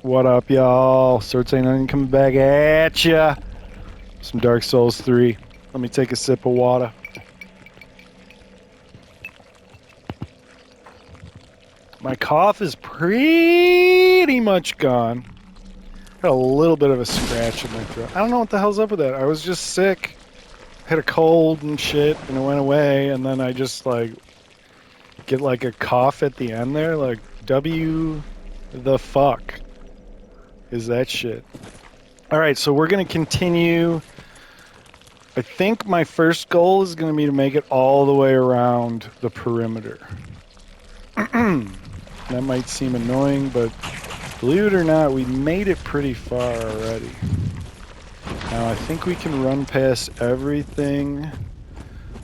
What up, y'all? Sword Saying Nothing coming back at ya. Some Dark Souls 3. Let me take a sip of water. My cough is pretty much gone. Got a little bit of a scratch in my throat. I don't know what the hell's up with that. I was just sick. Had a cold and shit, and it went away, and then I just, get, a cough at the end there. Like, W the fuck is that shit? Alright, so we're gonna continue. I think my first goal is going to be to make it all the way around the perimeter. That might seem annoying, but believe it or not, we made it pretty far already. Now I think we can run past everything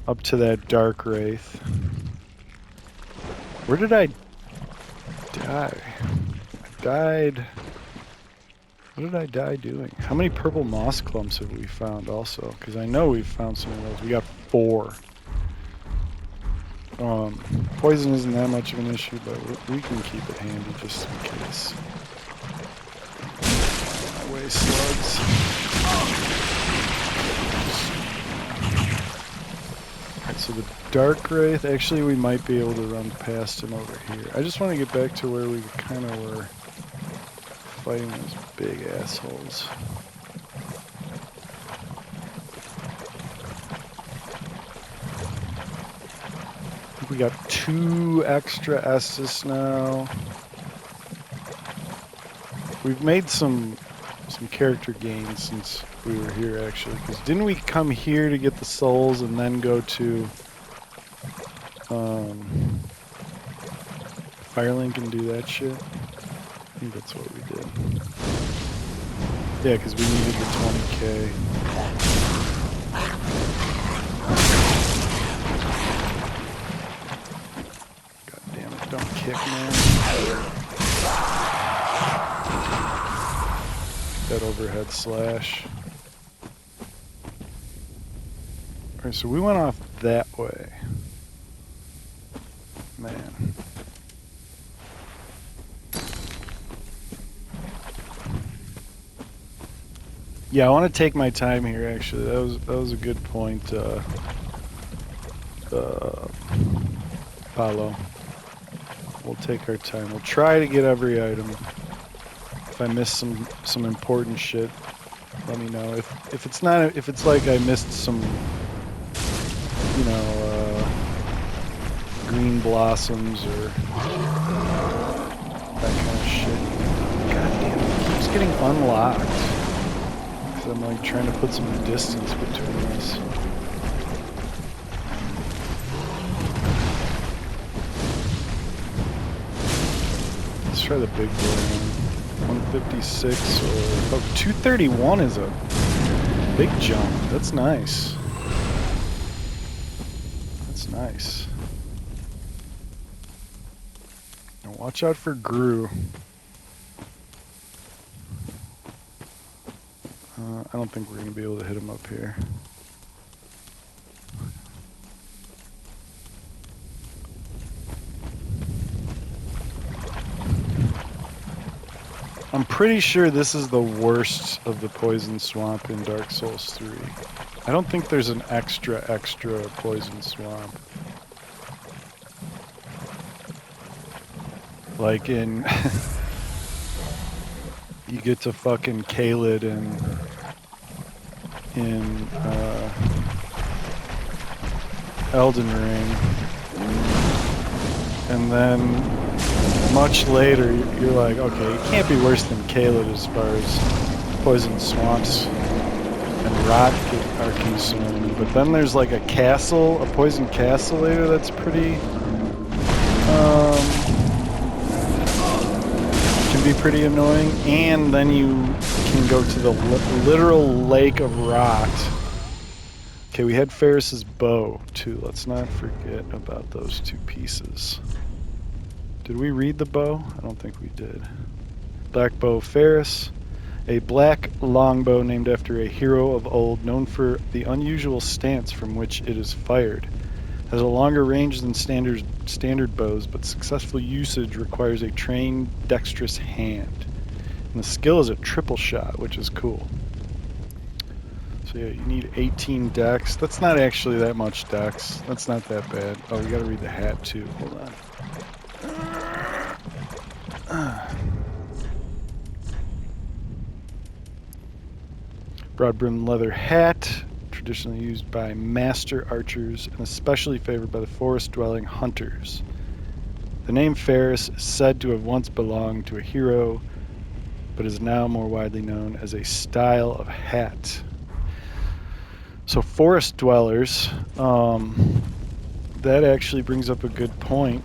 up to that dark wraith. Where did I die? I died... What did I die doing? How many purple moss clumps have we found also? Because I know we've found some of those. We got 4. Poison isn't that much of an issue, but we can keep it handy just in case. My way, slugs. Alright, so the dark wraith, actually we might be able to run past him over here. I just want to get back to where we kind of were fighting those big assholes. I think we got 2 extra Estus now. We've made some character gains since we were here, actually. Because didn't we come here to get the souls and then go to Firelink and do that shit? I think that's what we did. Yeah, because we needed the 20k. God damn it, don't kick, man. That overhead slash. Alright, so we went off that way. Man. Yeah, I want to take my time here, actually. That was a good point, Paulo. We'll take our time. We'll try to get every item. If I miss some important shit, let me know. If it's not, if it's like I missed some, you know, green blossoms or that kind of shit. God damn it, it keeps getting unlocked. I'm like trying to put some distance between us. Let's try the big boy. 156 or 231 is a big jump. That's nice. That's nice. Now watch out for Gru. I don't think we're going to be able to hit him up here. I'm pretty sure this is the worst of the poison swamp in Dark Souls 3. I don't think there's an extra poison swamp. Like in... you get to fucking Caelid in Elden Ring, and then much later you're like, okay, it can't be worse than Caelid as far as poison swamps and rot are concerned. But then there's like a castle, a poison castle later that's pretty can be pretty annoying, and then you can go to the literal lake of rot. Okay, we had Ferris's bow too. Let's not forget about those 2 pieces. Did we read the bow? I don't think we did. Black bow Ferris, a black longbow named after a hero of old, known for the unusual stance from which it is fired. Has a longer range than standard bows, but successful usage requires a trained, dexterous hand. And the skill is a triple shot, which is cool. So yeah, you need 18 dex. That's not actually that much dex. That's not that bad. Oh, we gotta read the hat too. Hold on. Broad-brimmed leather hat, traditionally used by master archers and especially favored by the forest-dwelling hunters. The name Ferris is said to have once belonged to a hero, but is now more widely known as a style of hat. So forest dwellers, that actually brings up a good point.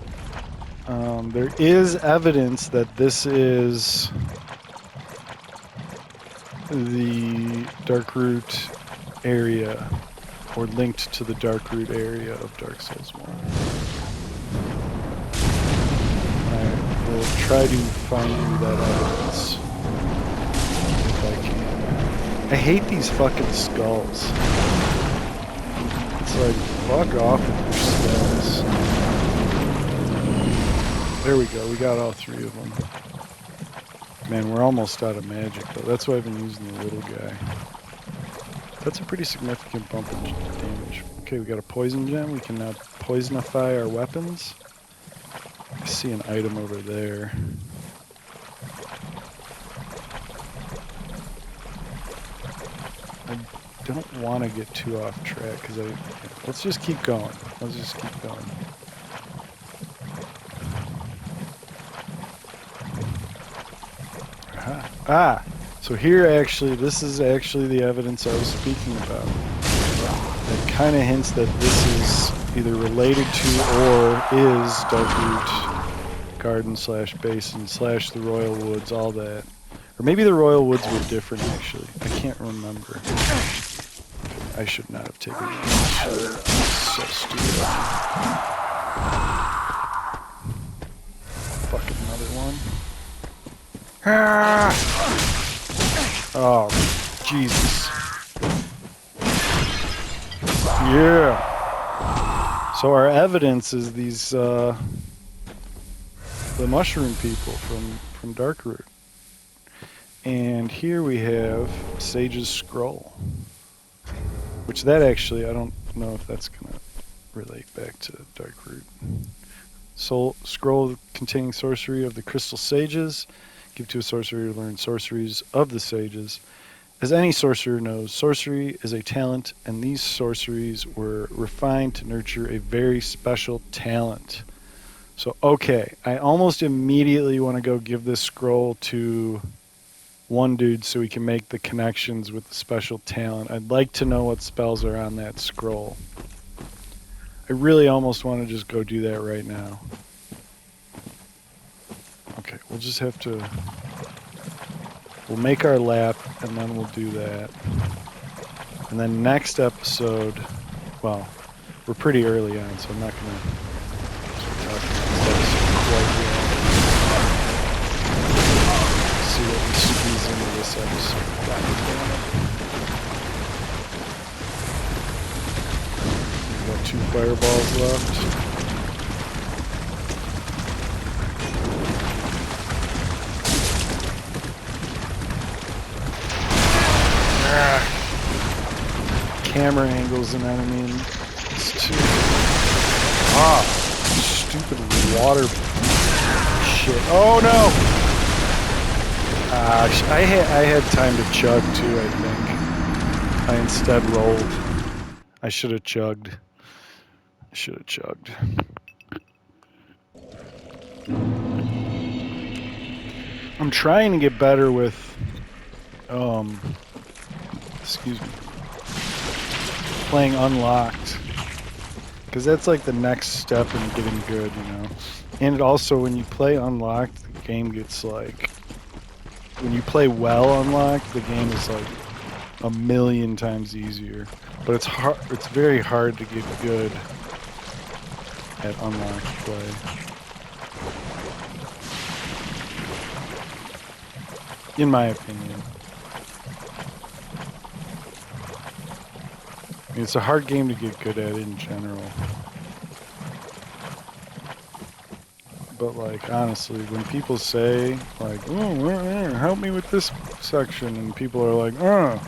There is evidence that this is the Darkroot area, or linked to the Darkroot area of Dark Souls 1. I will try to find you that evidence if I can. I hate these fucking skulls. It's like, fuck off with your skulls. There we go, we got all three of them. Man, we're almost out of magic, though. That's why I've been using the little guy. That's a pretty significant bump in damage. Okay, we got a poison gem. We can now poisonify our weapons. I see an item over there. I don't want to get too off track, because let's just keep going. Let's just keep going. Ah, so here actually, this is actually the evidence I was speaking about. It kind of hints that this is either related to or is Darkroot Garden / Basin / the Royal Woods, all that. Or maybe the Royal Woods were different actually. I can't remember. I should not have taken that. So stupid. Fucking another one. Oh, Jesus. Yeah. So our evidence is these, the mushroom people from Darkroot. And here we have Sage's Scroll. Which that actually, I don't know if that's going to relate back to Darkroot. Scroll containing sorcery of the Crystal Sages. Give to a sorcerer to learn sorceries of the sages. As any sorcerer knows, sorcery is a talent, and these sorceries were refined to nurture a very special talent. So, okay, I almost immediately want to go give this scroll to one dude so we can make the connections with the special talent. I'd like to know what spells are on that scroll. I really almost want to just go do that right now. Okay, we'll just have to... We'll make our lap, and then we'll do that. And then next episode... Well, we're pretty early on, so I'm not going to start talking about this quite yet. Let's see what we squeeze into this episode. God damn it. We've got 2 fireballs left. Camera angles an enemy and it's too... Ah, stupid water shit. Oh no! I had time to chug too, I think. I instead rolled. I should have chugged. I'm trying to get better with excuse me, playing unlocked, because that's like the next step in getting good, you know. And it also, when you play unlocked, the game gets like, when you play well unlocked, the game is like a million times easier. But it's hard, it's very hard to get good at unlocked play. In my opinion. I mean, it's a hard game to get good at in general. but like honestly, when people say like, "Oh, help me with this section," and people are like, "Oh,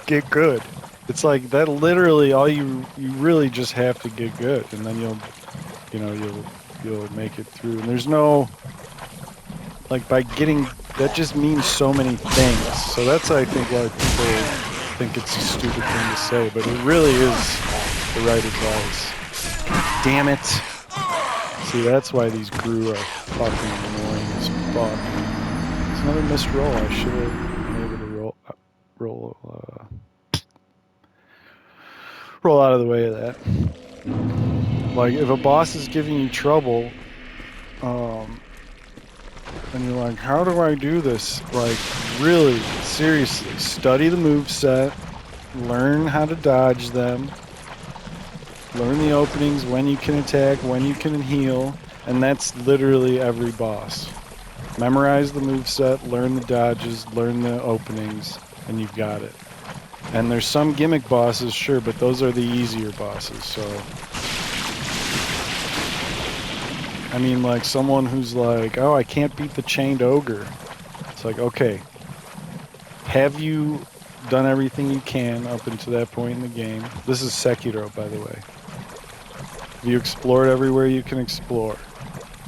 get good," it's like that. Literally, all you really just have to get good, and then you'll make it through. And there's no like by getting that just means so many things. So that's I think why people think it's a stupid thing to say, but it really is the right advice. God damn it. See, that's why these grew are fucking annoying as fuck. It's another missed roll. I should have been able to roll out of the way of that. Like, if a boss is giving you trouble, and you're like, how do I do this? Like, really, seriously, study the moveset, learn how to dodge them, learn the openings, when you can attack, when you can heal, and that's literally every boss. Memorize the moveset, learn the dodges, learn the openings, and you've got it. And there's some gimmick bosses, sure, but those are the easier bosses, so... I mean, like, someone who's like, oh, I can't beat the chained ogre. It's like, okay, have you done everything you can up until that point in the game? This is Sekiro, by the way. Have you explored everywhere you can explore?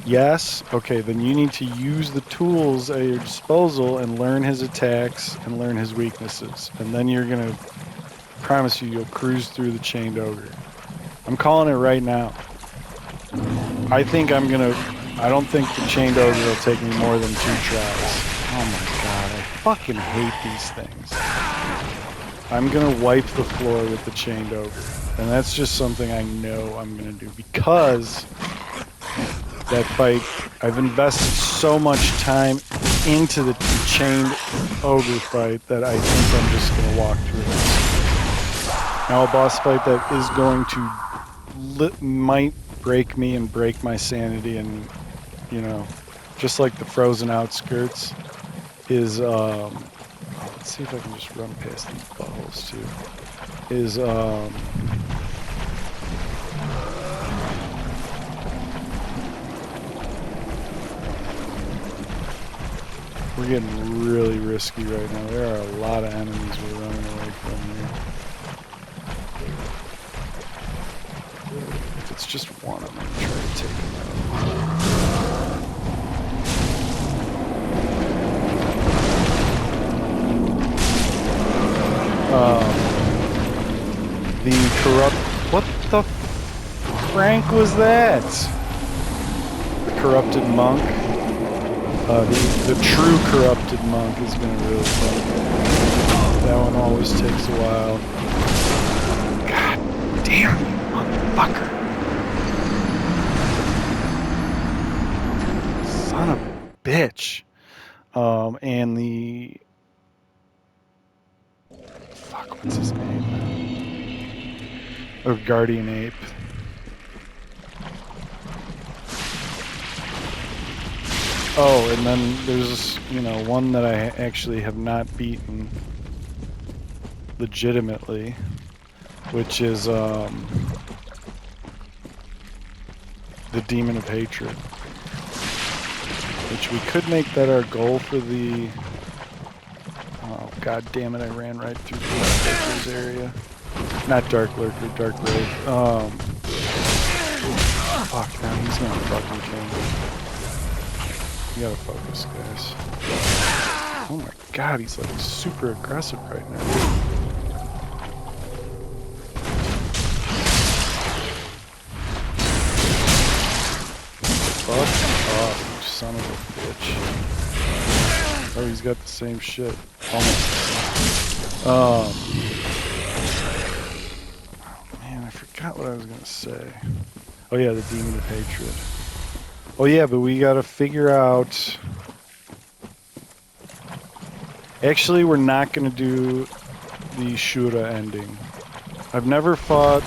Yes? Okay, then you need to use the tools at your disposal and learn his attacks and learn his weaknesses. And then you're going to, promise you'll cruise through the chained ogre. I'm calling it right now. I don't think the chained ogre will take me more than 2 tries. Oh my god, I fucking hate these things. I'm going to wipe the floor with the chained ogre. And that's just something I know I'm going to do because that fight, I've invested so much time into the chained ogre fight that I think I'm just going to walk through it. Now a boss fight that is going to might break me and break my sanity and, you know, just like the frozen outskirts is, let's see if I can just run past these buttholes too, is, we're getting really risky right now. There are a lot of enemies we're running away from here. If it's just one, I'm going to try to take him out. The corrupt... What the frank was that? The corrupted monk. The true corrupted monk is going to really fun. That one always takes a while. God damn you, motherfucker. Son of a bitch. And the... Fuck, what's his name? Oh, Guardian Ape. Oh, and then there's, one that I actually have not beaten legitimately, which is the Demon of Hatred, which we could make that our goal for the... Oh, god damn it, I ran right through the Dark Lurker's area. Not Dark Lurker, Dark Wraith. Fuck, now he's gonna fucking kill me. You gotta focus, guys. Oh my god, he's like super aggressive right now. Fuck off, you son of a bitch. Oh, he's got the same shit. Almost. Oh man, I forgot what I was gonna say. Oh yeah, the Demon of Hatred. Oh yeah, but we gotta figure out... Actually, we're not gonna do the Shura ending. I've never fought...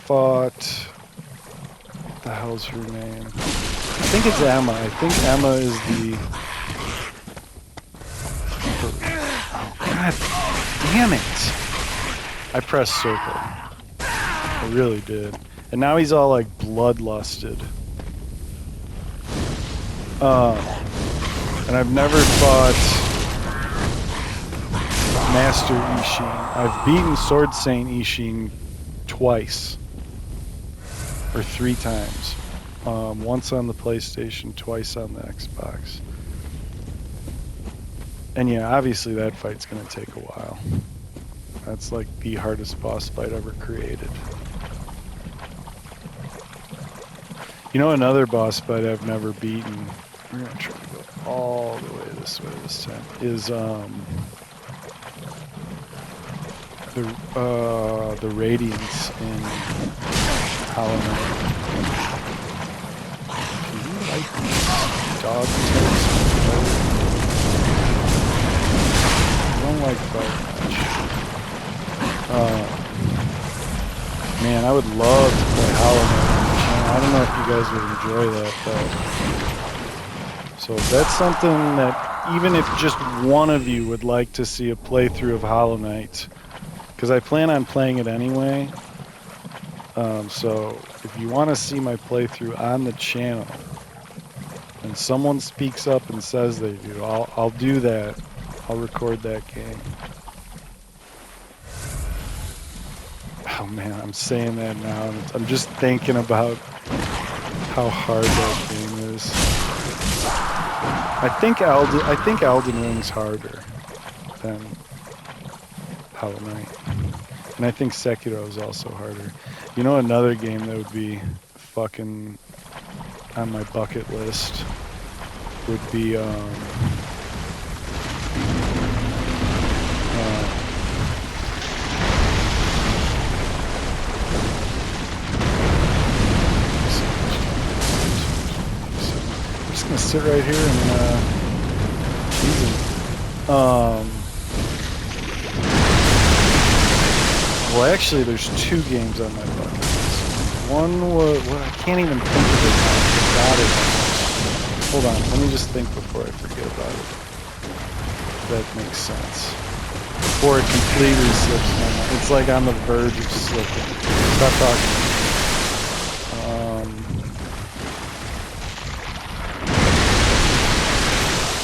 What the hell's her name? I think it's Emma. I think Emma is the... Oh, god damn it! I pressed circle. I really did. And now he's all like bloodlusted. And I've never fought Master Ishin. I've beaten Sword Saint Ishin twice. Or 3 times. Once on the PlayStation, twice on the Xbox. And yeah, obviously that fight's gonna take a while. That's like the hardest boss fight ever created. You know, another boss fight I've never beaten, we're gonna try to go all the way this time, is the Radiance in Hollow Knight. Can you like these dog types? I don't like fight much. Man, I would love to play Hollow Knight. I don't know if you guys would enjoy that, but so if that's something that even if just one of you would like to see a playthrough of Hollow Knight, because I plan on playing it anyway. So if you want to see my playthrough on the channel, and someone speaks up and says they do, I'll do that. I'll record that game. Oh man, I'm saying that now, and I'm just thinking about how hard that game is. I think Elden Ring's harder than Hollow Knight, and I think Sekiro is also harder. You know, another game that would be fucking on my bucket list would be gonna sit right here and well, actually there's 2 games on my bucket list. One was, well, I can't even think of it now. I forgot it. Hold on, let me just think before I forget about it. That makes sense. Before it completely slips my mind. It's like on the verge of slipping. Stop talking.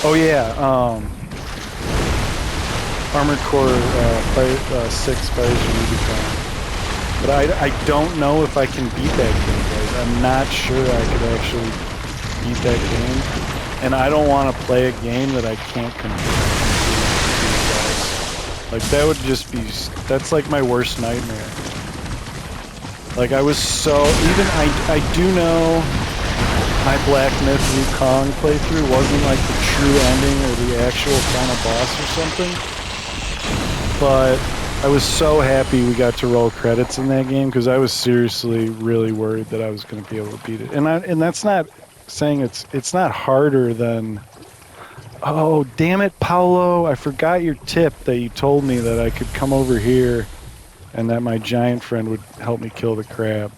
Oh yeah, Armored Core 6 Fires of Rubicon. But I don't know if I can beat that game, guys. I'm not sure I could actually beat that game. And I don't want to play a game that I can't complete. Like, that would just be, that's like my worst nightmare. Like, I was so, even, I do know my Black Myth Wukong playthrough wasn't like the true ending or the actual final boss or something. But I was so happy we got to roll credits in that game because I was seriously really worried that I was going to be able to beat it. And that's not saying it's not harder than. Oh, damn it, Paolo. I forgot your tip that you told me that I could come over here and that my giant friend would help me kill the crab.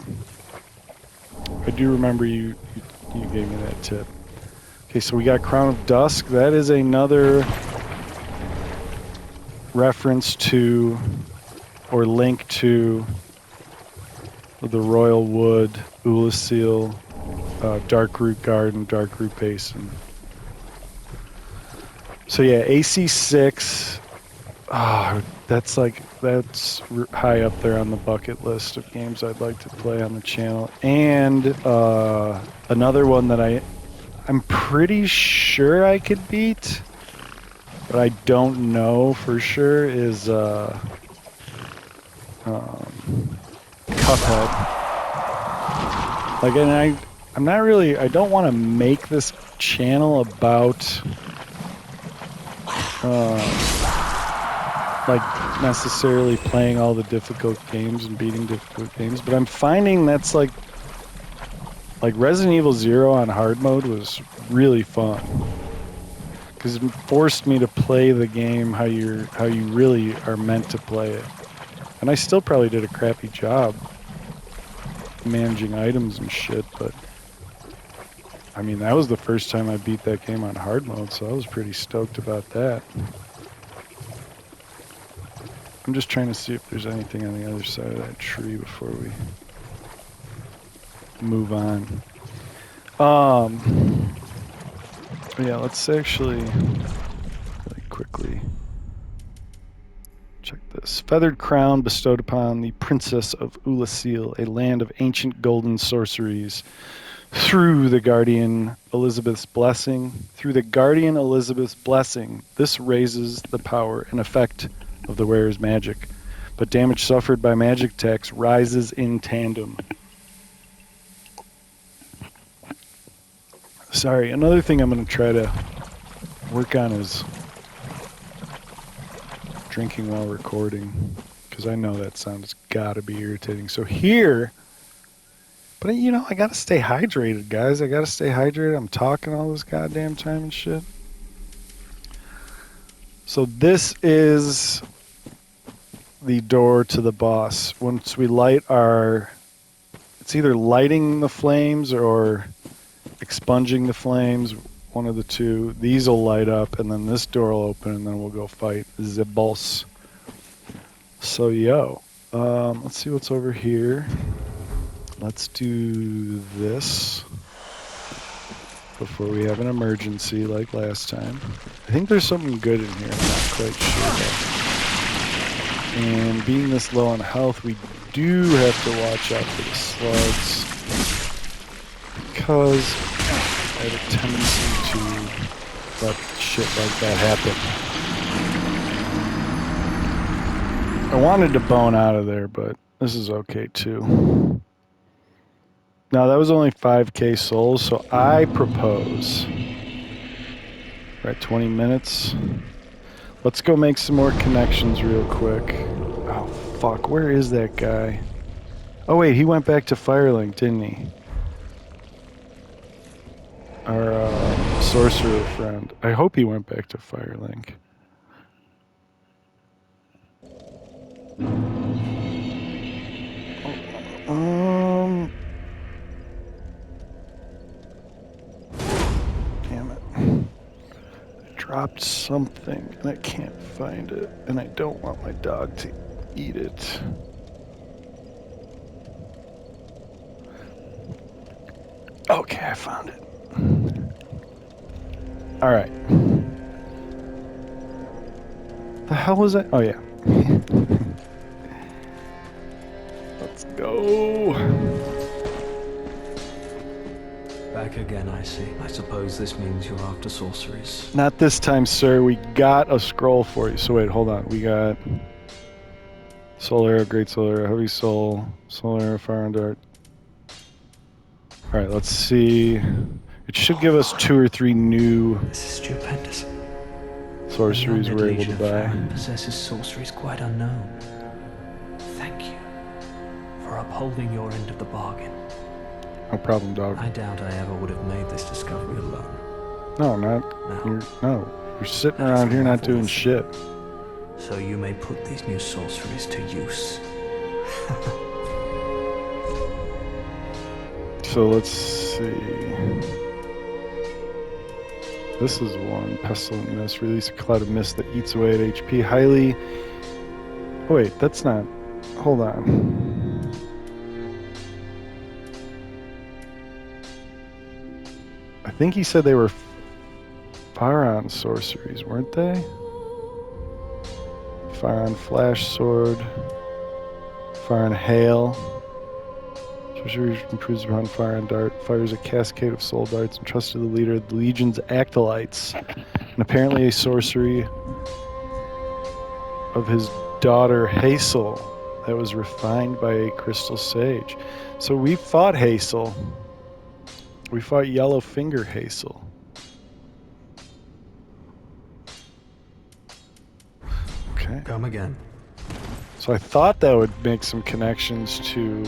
I do remember you gave me that tip. Okay, so we got Crown of Dusk. That is another reference to or link to the Royal Wood, Ulasil, Darkroot Garden, Darkroot Basin. So yeah, AC6. That's high up there on the bucket list of games I'd like to play on the channel. And another one that I'm pretty sure I could beat, but I don't know for sure, is Cuphead. Like, and I'm not really, I don't want to make this channel about like necessarily playing all the difficult games and beating difficult games, but I'm finding that's like Resident Evil 0 on hard mode was really fun because it forced me to play the game how you really are meant to play it. And I still probably did a crappy job managing items and shit, but I mean, that was the first time I beat that game on hard mode, so I was pretty stoked about that. I'm just trying to see if there's anything on the other side of that tree before we move on. Yeah, let's actually really quickly check this. Feathered crown bestowed upon the Princess of Ulasil, a land of ancient golden sorceries. Through the Guardian Elizabeth's blessing, this raises the power and effect of the wearer's magic, but damage suffered by magic attacks rises in tandem. Sorry, another thing I'm going to try to work on is drinking while recording, because I know that sound's got to be irritating. So here, but you know, I got to stay hydrated, guys. I got to stay hydrated. I'm talking all this goddamn time and shit. So this is the door to the boss. Once we light it's either lighting the flames or expunging the flames, one of the two. These will light up, and then this door will open, and then we'll go fight the boss. So, let's see what's over here. Let's do this before we have an emergency like last time. I think there's something good in here. I'm not quite sure though. And being this low on health, we do have to watch out for the slugs, because I have a tendency to let shit like that happen. I wanted to bone out of there, but this is okay too. Now that was only 5k souls, so I propose we're at 20 minutes. Let's go make some more connections real quick. Oh fuck, where is that guy? Oh wait, he went back to Firelink, didn't he? Our sorcerer friend. I hope he went back to Firelink. Damn it. I dropped something and I can't find it, and I don't want my dog to eat it. Okay, I found it. All right. The hell was that? Oh yeah. Let's go. Back again, I see. I suppose this means you're after sorceries. Not this time, sir. We got a scroll for you. So wait, hold on. We got Soul Arrow, Great Soul Arrow, Heavy Soul, Soul Arrow, Farron Dart. All right, let's see. It should give us 2 or 3 new This is stupendous. sorceries we're able to buy. Farron possesses sorceries quite unknown. Thank you for upholding your end of the bargain. No problem, dog. I doubt I ever would have made this discovery alone. No, you're sitting around here not doing shit. So you may put these new sorceries to use. So let's see. This is one. Pestilent Mist. Release a cloud of mist that eats away at HP. Highly... Oh, wait, that's not... Hold on. I think he said they were Farron sorceries, weren't they? Farron Flash Sword. Farron Hail. Sorcery improves upon Farron Dart. Fires a cascade of soul darts entrusted to the leader of the Legion's acolytes. And apparently a sorcery of his daughter Hazel that was refined by a crystal sage. So we fought Hazel. We fought Yellow Finger Hazel. Okay. Come again. So I thought that would make some connections to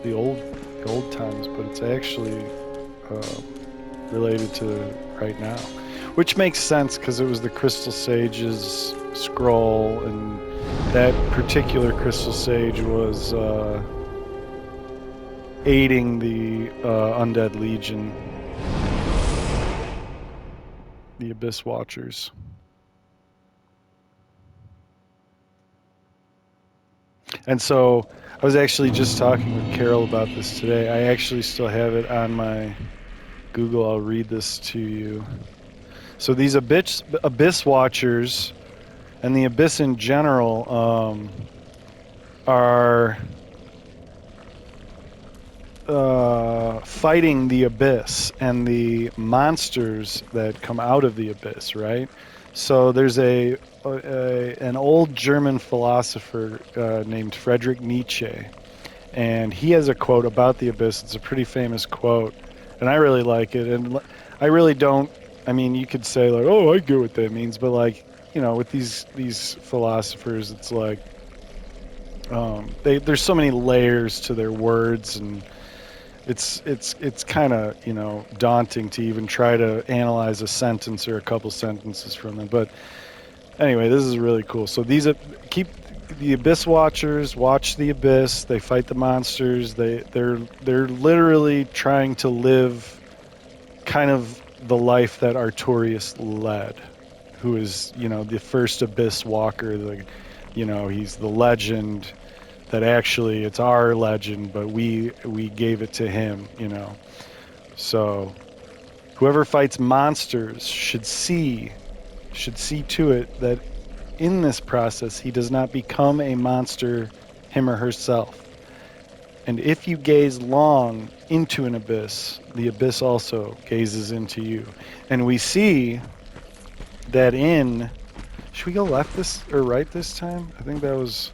the old times, but it's actually related to right now, which makes sense because it was the Crystal Sage's scroll, and that particular Crystal Sage was aiding the Undead Legion, the Abyss Watchers. And so I was actually just talking with Carol about this today. I actually still have it on my Google. I'll read this to you. So these abyss watchers and the abyss in general are fighting the abyss and the monsters that come out of the abyss, right? So there's an old German philosopher named Friedrich Nietzsche, and he has a quote about the abyss. It's a pretty famous quote, and I really like it. And I really don't. I mean, you could say like, "Oh, I get what that means," but like, with these philosophers, it's like there's so many layers to their words, and it's kind of daunting to even try to analyze a sentence or a couple sentences from them. But anyway, this is really cool. So keep the abyss watchers watch the abyss. They fight the monsters. They're literally trying to live kind of the life that Artorias led, who is the first abyss walker. He's the legend that actually it's our legend, but we gave it to him. So whoever fights monsters should see to it that in this process he does not become a monster him or herself. And if you gaze long into an abyss, the abyss also gazes into you. And we see that should we go left this or right this time? I think that's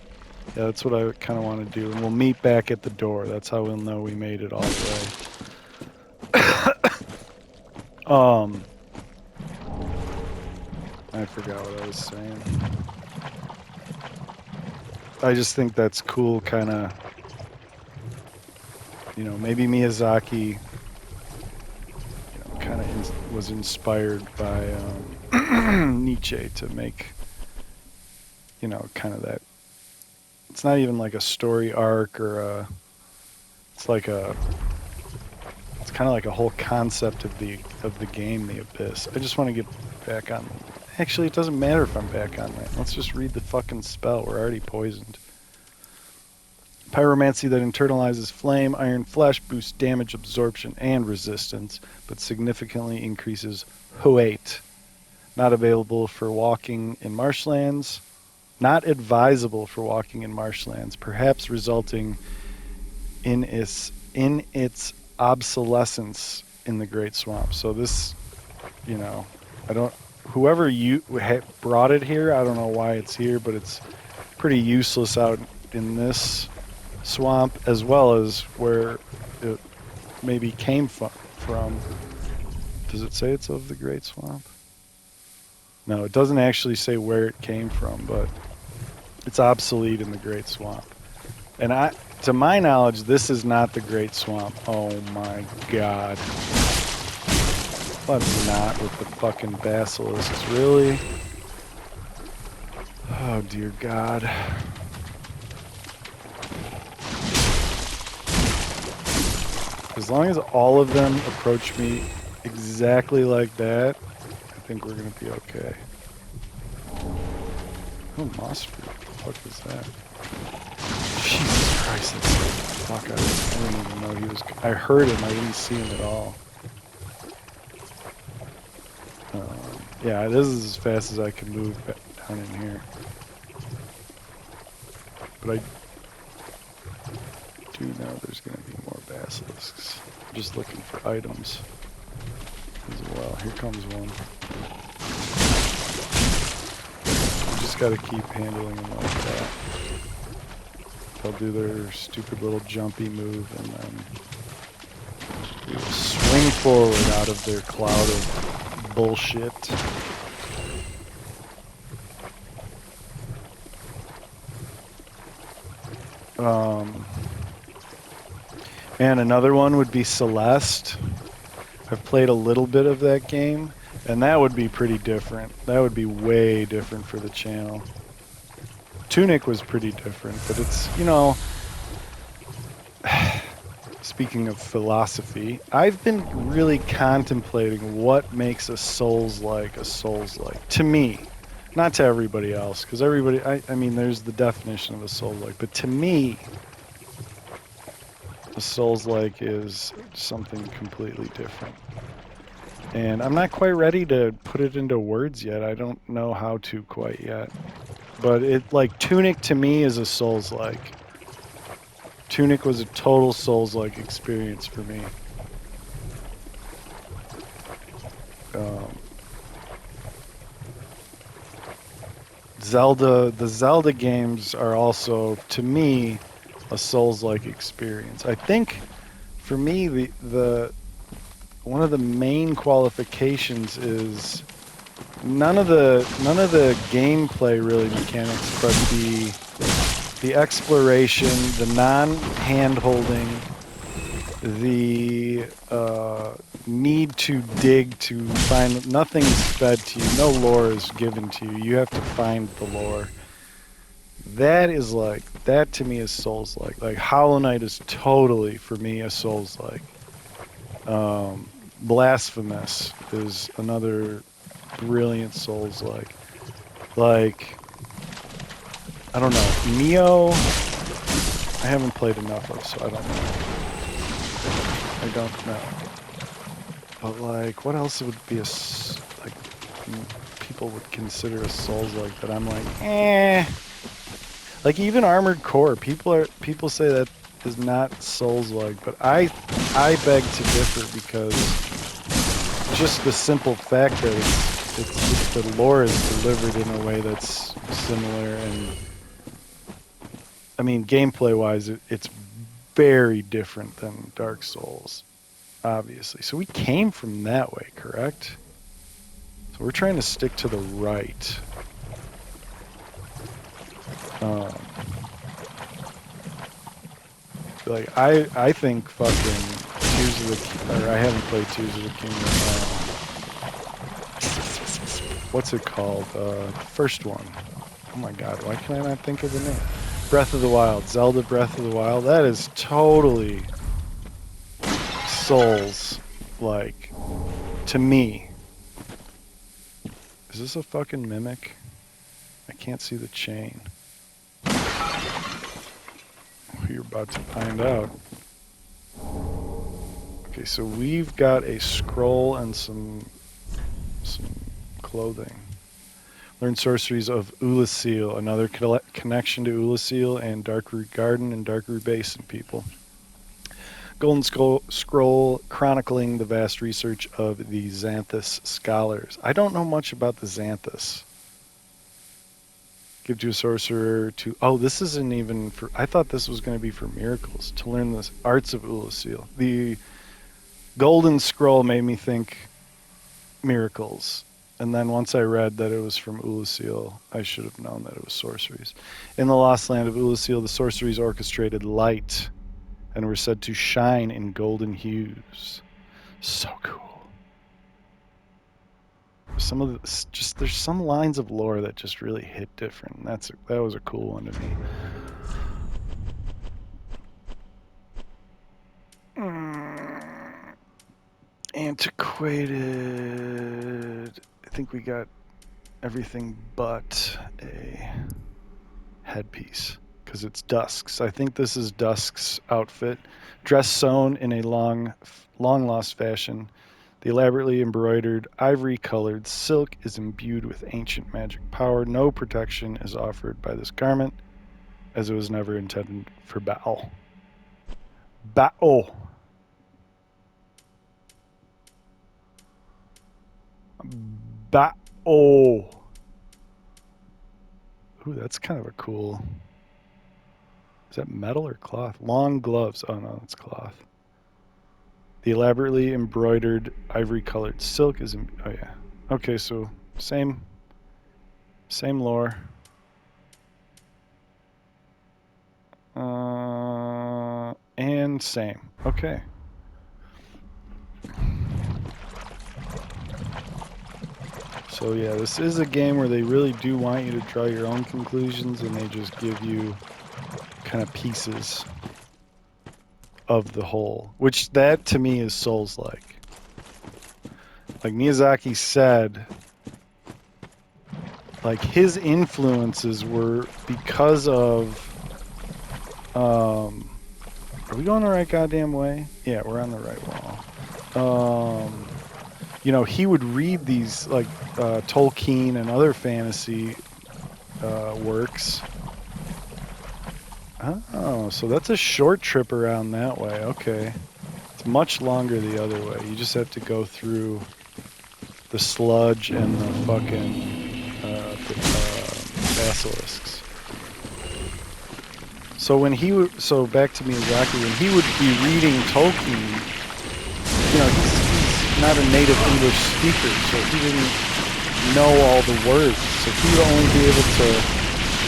what I kind of want to do. And we'll meet back at the door. That's how we'll know we made it all the way. I forgot what I was saying. I just think that's cool, kind of, maybe Miyazaki, kind of was inspired by Nietzsche to make, kind of that. It's not even like a story arc it's kind of like a whole concept of the game, the Abyss. I just want to get back on. Actually, it doesn't matter if I'm back on that. Let's just read the fucking spell. We're already poisoned. Pyromancy that internalizes flame, iron flesh, boosts damage absorption and resistance, but significantly increases weight. Not available for walking in marshlands. Not advisable for walking in marshlands, perhaps resulting in its obsolescence in the Great Swamp. So this, I don't. Whoever brought it here, I don't know why it's here, but it's pretty useless out in this swamp, as well as where it maybe came from. Does it say it's of the Great Swamp? No, it doesn't actually say where it came from, but it's obsolete in the Great Swamp. And to my knowledge, this is not the Great Swamp. Oh my god. But not with the fucking basilisks, really? Oh dear god. As long as all of them approach me exactly like that, I think we're gonna be okay. Oh, moss fruit. What the fuck is that? Jesus Christ, that's fuck. I didn't even know he was. I heard him, I didn't see him at all. Yeah, this is as fast as I can move down in here. But I do know there's going to be more basilisks. I'm just looking for items as well. Here comes one. You just got to keep handling them like that. They'll do their stupid little jumpy move, and then we will swing forward out of their cloud of bullshit. And another one would be Celeste. I've played a little bit of that game, and that would be pretty different. That would be way different for the channel. Tunic was pretty different, but it's, speaking of philosophy, I've been really contemplating what makes a Souls-like a Souls-like. To me, Not to everybody else, because everybody, I mean, there's the definition of a Souls-like, but to me, a Souls-like is something completely different. And I'm not quite ready to put it into words yet. I don't know how to quite yet. But it, like, Tunic to me is a Souls-like. Tunic was a total Souls-like experience for me. The Zelda games are also, to me, a Souls-like experience. I think, for me, the one of the main qualifications is none of the gameplay really mechanics, but the exploration, the non-hand holding, the need to dig to find, nothing's fed to you, no lore is given to you. You have to find the lore. That is like, that to me is Souls-like. Like Hollow Knight is totally for me a Souls-like. Blasphemous is another brilliant Souls-like. Like, I don't know, Neo, I haven't played enough of, so I don't know. I don't know. But like, what else would be like, people would consider a Souls-like that I'm like, eh. Like even Armored Core, people say that is not Souls-like, but I beg to differ because just the simple fact that it's the lore is delivered in a way that's similar, and I mean gameplay wise it's very different than Dark Souls, obviously. So we came from that way, correct? So we're trying to stick to the right. Like I think fucking Tears of the or I haven't played Tears of the Kingdom. What's it called? The first one. Oh my god, why can I not think of the name? Breath of the Wild. Zelda Breath of the Wild. That is totally Souls like to me. Is this a fucking mimic? I can't see the chain. You're about to find out. Okay, so we've got a scroll and some clothing. Learn sorceries of Ulasil, another connection to Ulasil and Darkroot Garden and Darkroot Basin people. Golden Scroll chronicling the vast research of the Xanthus scholars. I don't know much about the Xanthus. Give to a sorcerer to... Oh, this isn't even for... I thought this was going to be for miracles, to learn the arts of Ulasil. The Golden Scroll made me think miracles. And then once I read that it was from Ulasil, I should have known that it was sorceries. In the lost land of Ulasil, the sorceries orchestrated light and were said to shine in golden hues. So cool. Some of the, just there's some lines of lore that just really hit different. That was a cool one to me. Antiquated. I think we got everything but a headpiece because it's Dusk's. I think this is Dusk's outfit, dress sewn in a long lost fashion. The elaborately embroidered ivory-colored silk is imbued with ancient magic power. No protection is offered by this garment, as it was never intended for battle. Battle. Battle. Ooh, that's kind of a cool... Is that metal or cloth? Long gloves. Oh no, it's cloth. The elaborately embroidered ivory-colored silk is... Oh yeah. Okay, so same lore. And same. Okay. So yeah, this is a game where they really do want you to draw your own conclusions, and they just give you kind of pieces of the whole, which that to me is Souls-like. Like Miyazaki said, like his influences were because of are we going the right goddamn way? Yeah, we're on the right wall. You know, he would read these like Tolkien and other fantasy works. Oh, so that's a short trip around that way. Okay. It's much longer the other way. You just have to go through the sludge and the fucking basilisks. So when he would, so back to Miyazaki, when he would be reading Tolkien, you know, he's not a native English speaker, so he didn't know all the words. So he would only be able to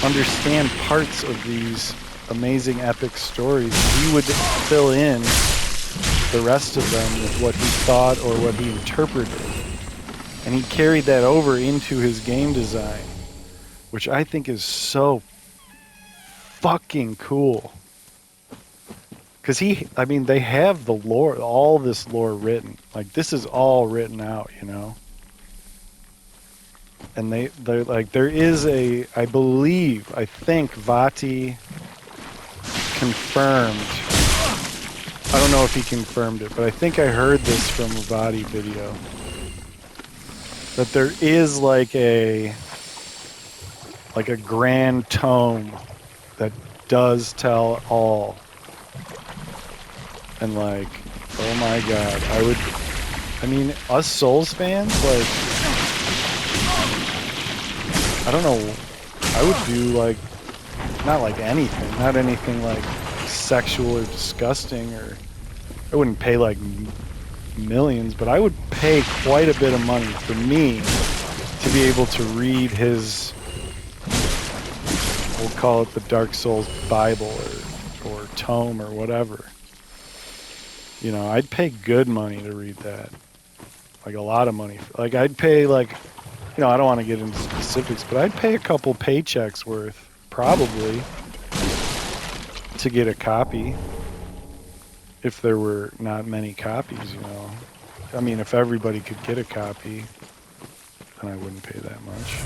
understand parts of these amazing epic stories. He would fill in the rest of them with what he thought or what he interpreted. And he carried that over into his game design, which I think is so fucking cool. Because I mean, they have the lore, all this lore written. Like, this is all written out, you know? And they're like, there is I think Vati confirmed. I don't know if he confirmed it, but I think I heard this from a Vati video. That there is like a grand tome that does tell all. And like, oh my god, I mean, us Souls fans, like, I don't know, I would do like, not like anything, not anything like sexual or disgusting, or I wouldn't pay like millions, but I would pay quite a bit of money for me to be able to read his, we'll call it the Dark Souls Bible or tome or whatever. You know, I'd pay good money to read that. Like a lot of money. Like I'd pay like, you know, I don't want to get into specifics, but I'd pay a couple paychecks worth, probably, to get a copy. If there were not many copies, you know. I mean, if everybody could get a copy, then I wouldn't pay that much.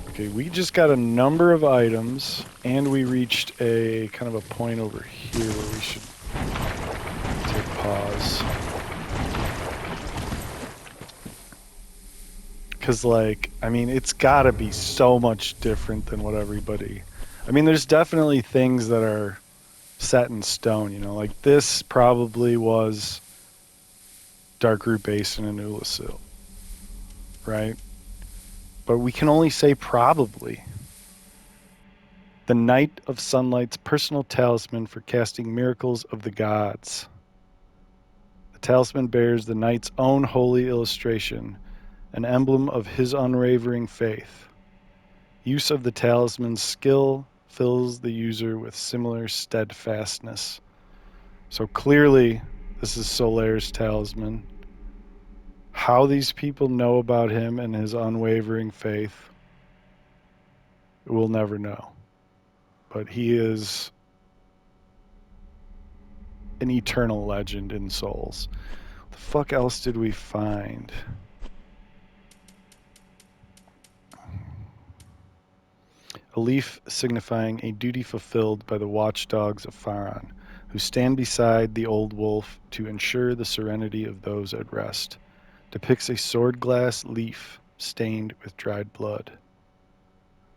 Okay, we just got a number of items, and we reached a kind of a point over here where we should take pause. Because, like, I mean, it's got to be so much different than what everybody... I mean, there's definitely things that are set in stone, you know. Like, this probably was Darkroot Basin and Ulasil, right? But we can only say probably. The Knight of Sunlight's personal talisman for casting miracles of the gods. The talisman bears the knight's own holy illustration, an emblem of his unwavering faith. Use of the talisman's skill fills the user with similar steadfastness. So clearly, this is Solaire's talisman. How these people know about him and his unwavering faith, we'll never know. But he is an eternal legend in Souls. What the fuck else did we find? A leaf signifying a duty fulfilled by the watchdogs of Farron, who stand beside the old wolf to ensure the serenity of those at rest. Depicts a sword glass leaf stained with dried blood.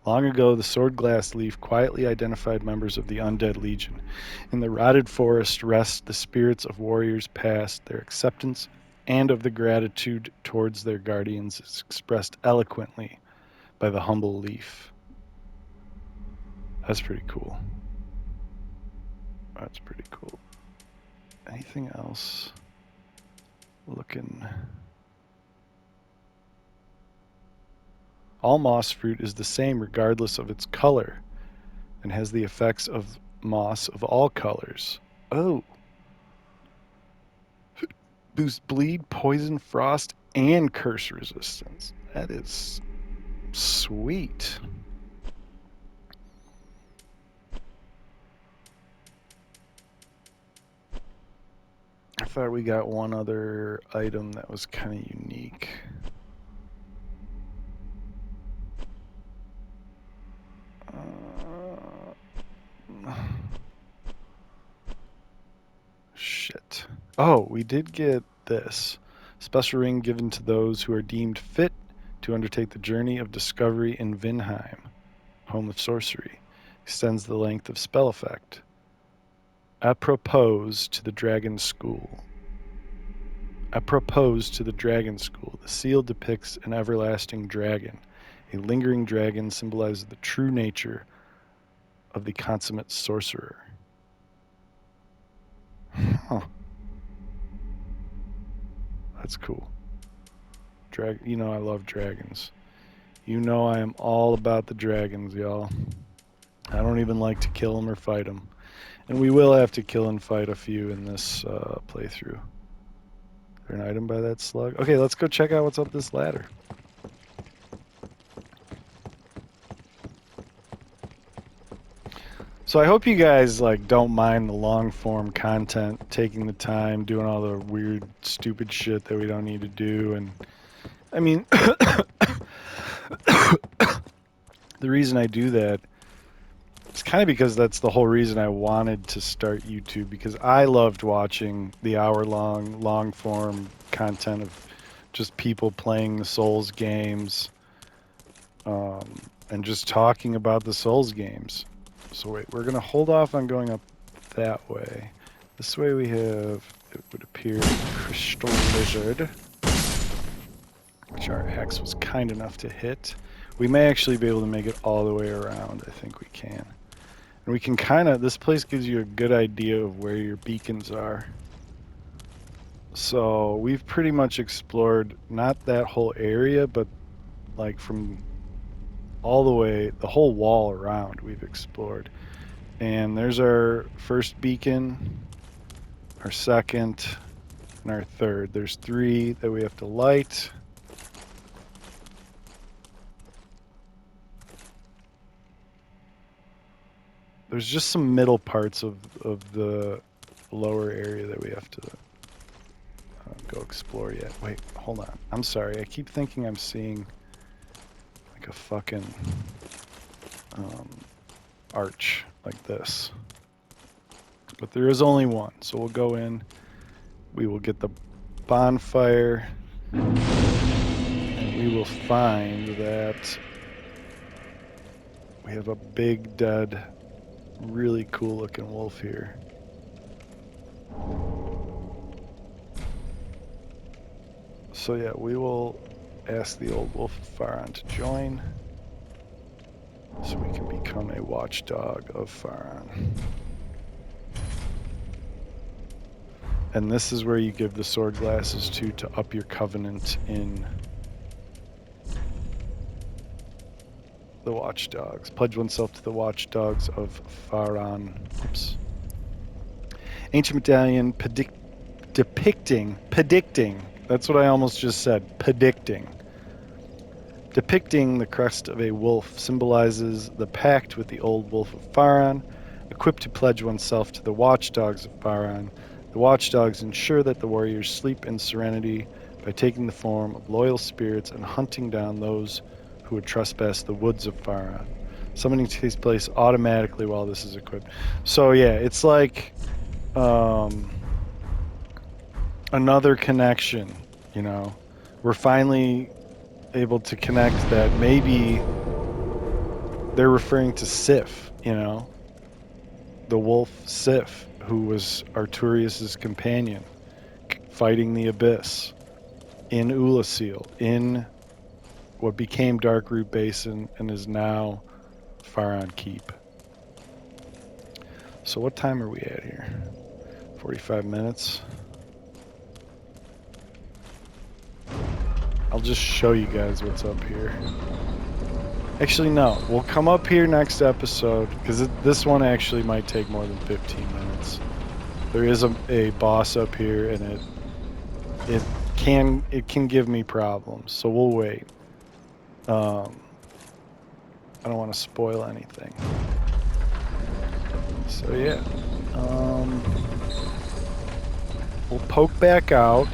Long ago, the sword glass leaf quietly identified members of the undead legion. In the rotted forest rest the spirits of warriors past. Their acceptance and of the gratitude towards their guardians is expressed eloquently by the humble leaf. That's pretty cool. That's pretty cool. Anything else? Looking. All moss fruit is the same regardless of its color, and has the effects of moss of all colors. Oh. Boost bleed, poison, frost, and curse resistance. That is sweet. I thought we got one other item that was kind of unique. Shit. Oh, we did get this. Special ring given to those who are deemed fit to undertake the journey of discovery in Vinheim, home of sorcery. Extends the length of spell effect. Apropos to the Dragon School. Apropos to the Dragon School. The seal depicts an everlasting dragon. A lingering dragon symbolizes the true nature of the consummate sorcerer. Huh. That's cool. You know I love dragons. You know I am all about the dragons, y'all. I don't even like to kill them or fight them. And we will have to kill and fight a few in this playthrough. Is there an item by that slug? Okay, let's go check out what's up this ladder. So I hope you guys like don't mind the long form content, taking the time, doing all the weird, stupid shit that we don't need to do. And I mean, the reason I do that is kind of because that's the whole reason I wanted to start YouTube, because I loved watching the hour-long, long-form content of just people playing the Souls games and just talking about the Souls games. So wait, we're going to hold off on going up that way. This way we have, it would appear, Crystal Lizard, which our axe was kind enough to hit. We may actually be able to make it all the way around. I think we can. And we can kind of, this place gives you a good idea of where your beacons are. So we've pretty much explored, not that whole area, but like from all the way, the whole wall around we've explored. And there's our first beacon, our second, and our third. There's 3 that we have to light. There's just some middle parts of the lower area that we have to go explore yet. Wait, hold on. I'm sorry. I keep thinking I'm seeing like a fucking arch like this. But there is only one. So we'll go in. We will get the bonfire. And we will find that we have a big dead, really cool looking wolf here. So yeah, we will ask the old wolf of Farron to join so we can become a watchdog of Farron. And this is where you give the sword glasses to up your covenant in the watchdogs. Pledge oneself to the watchdogs of Farron. Oops. Ancient medallion depicting, that's what I almost just said, predicting. Depicting the crest of a wolf symbolizes the pact with the old wolf of Farron. Equipped to pledge oneself to the watchdogs of Farron, the watchdogs ensure that the warriors sleep in serenity by taking the form of loyal spirits and hunting down those who would trespass the woods of Farron. Summoning takes place automatically while this is equipped. So yeah, it's like another connection, you know. We're finally able to connect that maybe they're referring to Sif, you know. The wolf Sif, who was Arturius's companion, fighting the Abyss in Ulasil, in what became Darkroot Basin and is now Farron Keep. So what time are we at here? 45 minutes. I'll just show you guys what's up here. Actually, no. We'll come up here next episode, because this one actually might take more than 15 minutes. There is a boss up here, and it can give me problems, so we'll wait. I don't want to spoil anything. So yeah. We'll poke back out.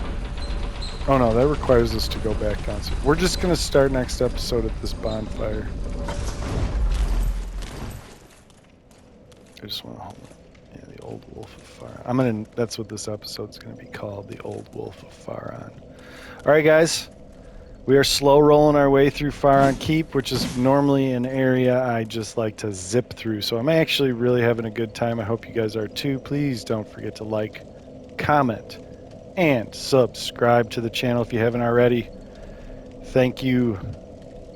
Oh no, that requires us to go back down. So we're just going to start next episode at this bonfire. I just want to hold it. Yeah, the Old Wolf of Farron. That's what this episode's gonna be called, the Old Wolf of Farron. All right, guys. We are slow rolling our way through Farron Keep, which is normally an area I just like to zip through. So I'm actually really having a good time. I hope you guys are too. Please don't forget to like, comment, and subscribe to the channel if you haven't already. Thank you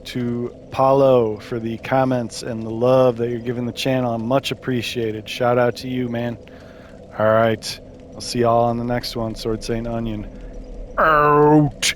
to Paulo for the comments and the love that you're giving the channel. I'm much appreciated. Shout out to you, man. All right. I'll see y'all on the next one. Sword Saint Onion. Out.